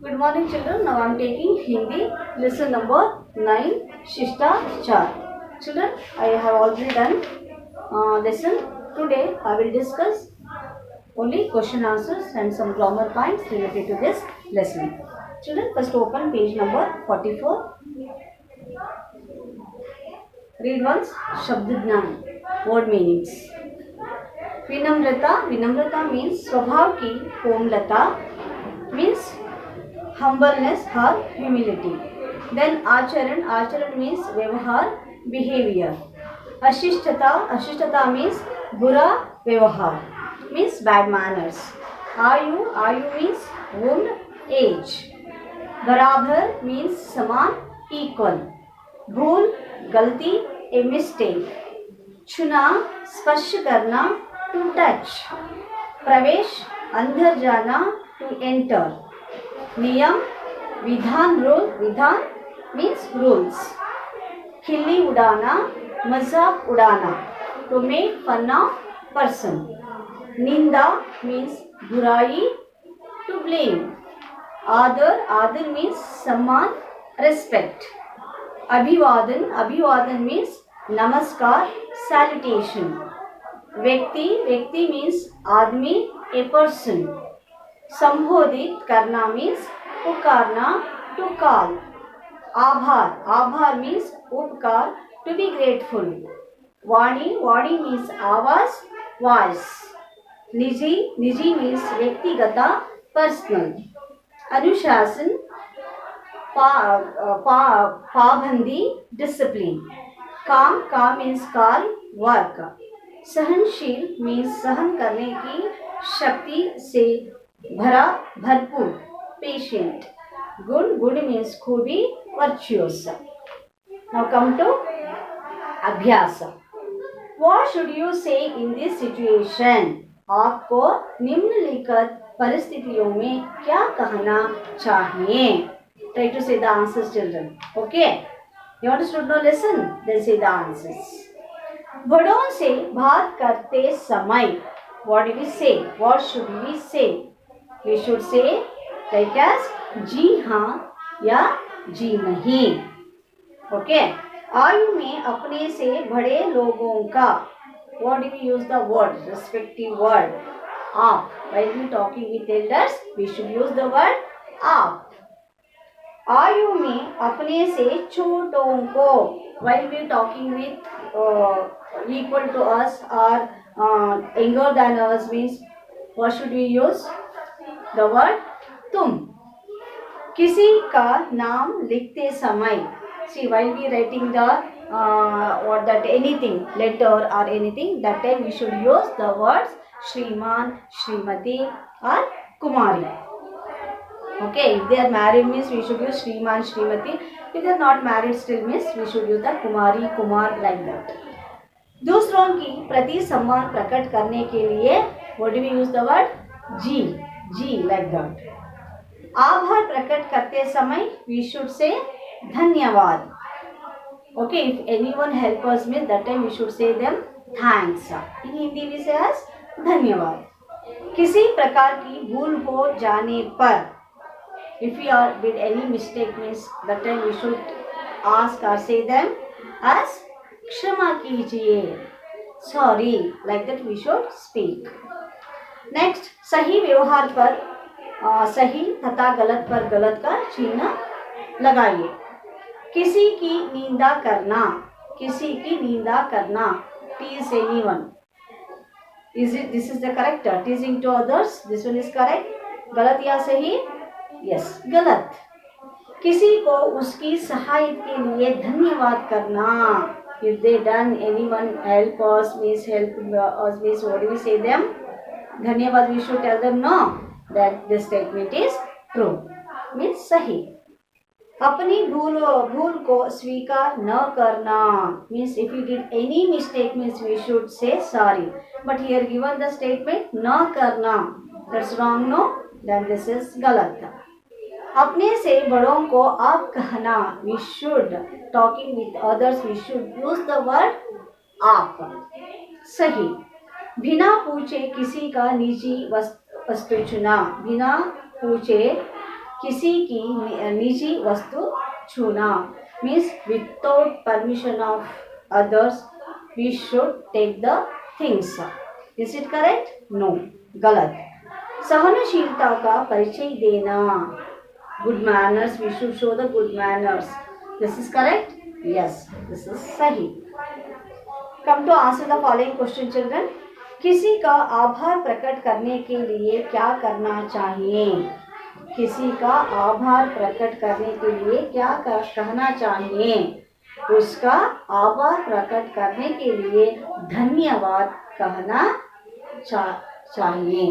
Good morning, children. Now I am taking Hindi lesson number 9, Shishtaachar. Children, I have already done lesson. Today I will discuss only question answers and some grammar points related to this lesson. Children, first open page number 44. Read once Shabd Gnan, word meanings. विनम्रता means स्वभाव की कोमलता, means humbleness or humility. Then आचरण means व्यवहार, behavior. अशिष्टता means बुरा व्यवहार, means bad manners. आयु means old age. बराबर means समान, equal. भूल गलती, a mistake. छूना स्पर्श करना, to touch. प्रवेश अंदर जाना, to enter. नियम विधान means rules. खिल्ली उड़ाना, मजाक उड़ाना, to make fun of person. निंदा means बुराई, to blame. आदर means सम्मान, respect. अभिवादन means नमस्कार, salutation. व्यक्ति means आदमी, a person. संबोधित करना means पुकारना, to call. आभार means उपकार, to be grateful. Vani means आवाज, voice. निजी means व्यक्तिगत, personal. अनुशासन पाबंदी, discipline. काम means call, work. सहनशील means सहन करने की शक्ति से भरपूर, patient. गुड means खूबी, virtuous. Now come to अभ्यास. What should you say in this situation? आपको निम्नलिखित परिस्थितियों में क्या कहना चाहिए? Try to say the answers, children. Okay? You understood no lesson? Then say the answers. बड़ों से बात करते समय what do we say? What should we say? We should say like as जी हाँ या जी नहीं. Okay? आयु में अपने से बड़े लोगों का what do we use the word? Respective word. आप. While we talking with elders, we should use the word आप. आयु में अपने से छोटों को while we talking with equal to us or younger than us means what should we use? The word तुम. किसी का नाम लिखते समय see while we writing the or that anything letter or anything that time we should use the words Shriman, Shrimati or Kumari. Okay, if they are married means we should use Shriman, Shrimati. If they are not married still means we should use the Kumari, Kumar like that. दूसरों की प्रति सम्मान प्रकट करने के लिए what do we use the word? Ji like that. आभार प्रकट करते समय we should say धन्यवाद. Okay, if anyone help us means that time we should say them thanks. In Hindi we say as धन्यवाद. किसी प्रकार की भूल हो जाने पर if we are did any mistake means that time we should ask or say them as क्षमा कीजिए, sorry like that we should speak. Next, सही व्यवहार पर सही तथा गलत पर गलत का चिन्ह लगाइए. किसी की निंदा करना tease anyone. This is the correct? Teasing to others, this one is correct. गलत या सही? Yes, गलत. किसी को उसकी सहायता के लिए धन्यवाद करना. If they done anyone help us means what do we say them? धन्यवाद we should tell them no. That this statement is true. Means सही. अपनी भूल को स्वीकार न करना means if we did any mistake means we should say sorry. But here given the statement न करना, that's wrong no? Then this is गलत. अपने से बड़ों को आप कहना we should talking with others we should use the word आप. सही. बिना पूछे किसी का निजी वस्तु चुना. बिना पूछे किसी की निजी वस्तु छूना means without permission of others we should take the things. Is it correct? No, गलत. सहनशीलता का परिचय देना, good manners, we should show the good manners. This is correct? Yes, this is सही. Come to answer the following question children. किसी का आभार प्रकट करने के लिए क्या करना चाहिए? किसी का आभार प्रकट करने के लिए क्या कहना चाहिए? उसका आभार प्रकट करने के लिए धन्यवाद कहना चाहिए,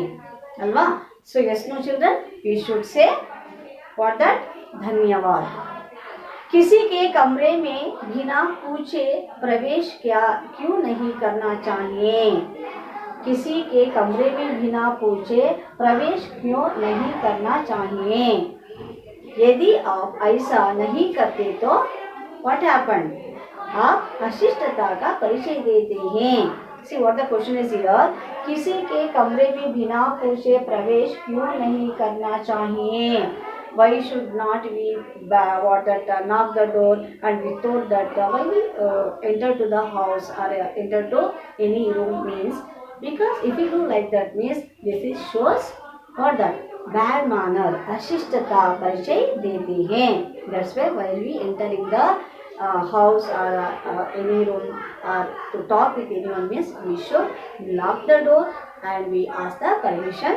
अल्वा? So yes, no children, we should say what that? धन्यवाद. किसी के कमरे में बिना पूछे प्रवेश क्यों नहीं करना चाहिए? किसी के कमरे में बिना पूछे प्रवेश क्यों नहीं करना चाहिए? यदि आप ऐसा नहीं करते तो व्हाट हैपन? आप अशिष्टता का परिचय देते हैं. See what the question is here. किसी के कमरे में बिना पूछे प्रवेश क्यों नहीं करना चाहिए? Why should not we knock the door, and without that why we enter to the house or enter to any room means, because if you do like that means this is shows what that bad manner, अशिष्टता परिचय देते हैं. That's why while we entering the house or any room or to talk with anyone means we should lock the door and we ask the permission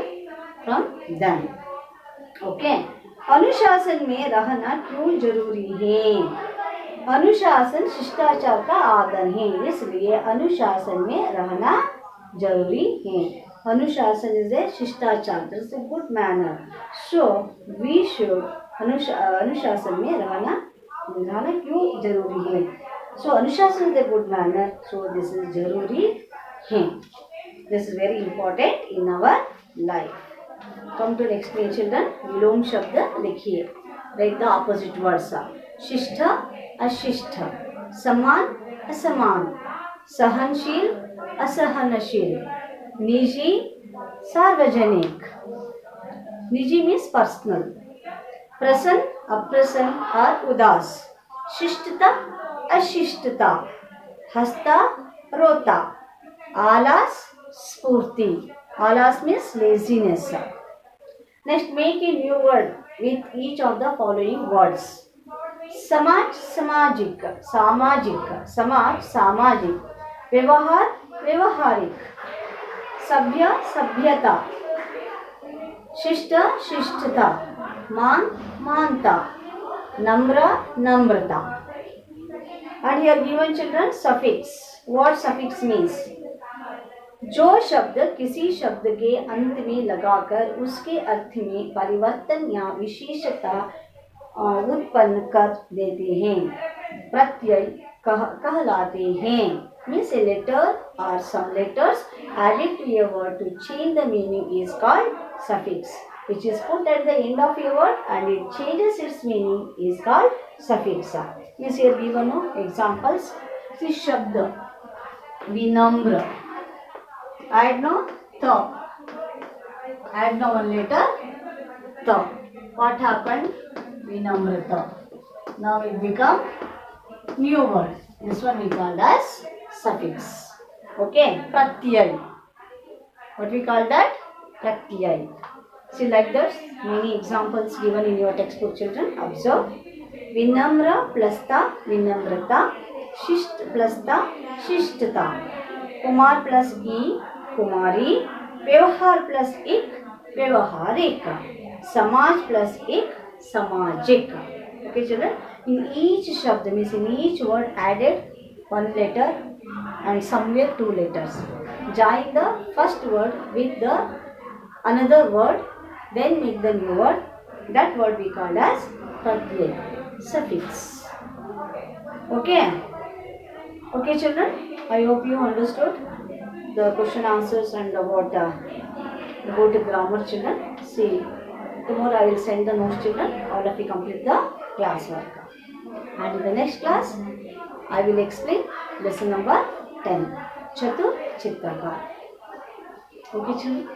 from them. Okay. अनुशासन में रहना क्यों जरूरी है? अनुशासन शिष्टाचार का आदर है, इसलिए अनुशासन में रहना जरूरी है. अनुशासन इज ए शिष्टाचार, that's a good manner. So we should अनुशासन में रहना क्यों जरूरी है? सो अनुशासन is a good manner, so this is जरूरी है. This is very important in our life. Come to next page children. विलोम शब्द लिखिए. Write the opposite words. शिष्ट अशिष्ट, समान असमान, सहनशील असहनशील, निजी सार्वजनिक. निजी means personal. प्रसन्न अप्रसन्न और उदास, शिष्टता अशिष्टता, हंसता रोता, आलस स्फूर्ति. Alas means laziness. Next, make a new word with each of the following words. समाज सामाजिक, सामाजिक, समाज सामाजिक, व्यवहार व्यवहारिक, सभ्य सभ्यता, शिष्ट शिष्टता, मान मानता, नम्र नम्रता. And here given children suffix. What suffix means? जो शब्द किसी शब्द के अंत में लगाकर उसके अर्थ में परिवर्तन या विशेषता उत्पन्न कर देते हैं, प्रत्यय कहलाते हैं. Means a letter or some letters added to a word to change the meaning is called suffix, which is put at the end of a word and it changes its meaning is called suffix. Means here given examples. See शब्द विनम्र, add no the, add no one letter the. What happened? Vinamrata. Now it become new word. This one we called as suffix. Okay. Pratyay. What we call that? Pratyay. See like this. Many examples given in your textbook, children. Observe. Vinamra plus ta vinamrata. Shisht plus ta shishtata. Kumar plus e कुमारी, व्यवहार plus एक व्यवहारिक, समाज plus एक सामाजिक. Okay children, in each shabd means in each word added one letter and somewhere two letters. Join the first word with the another word, then make the new word. That word we call as pratyay, suffix. Okay. Okay children, I hope you understood the question answers and about grammar, children. See, tomorrow I will send the notes, children. All of you complete the class work. And in the next class, I will explain lesson number 10, Chatur Chitrakar. Okay, children.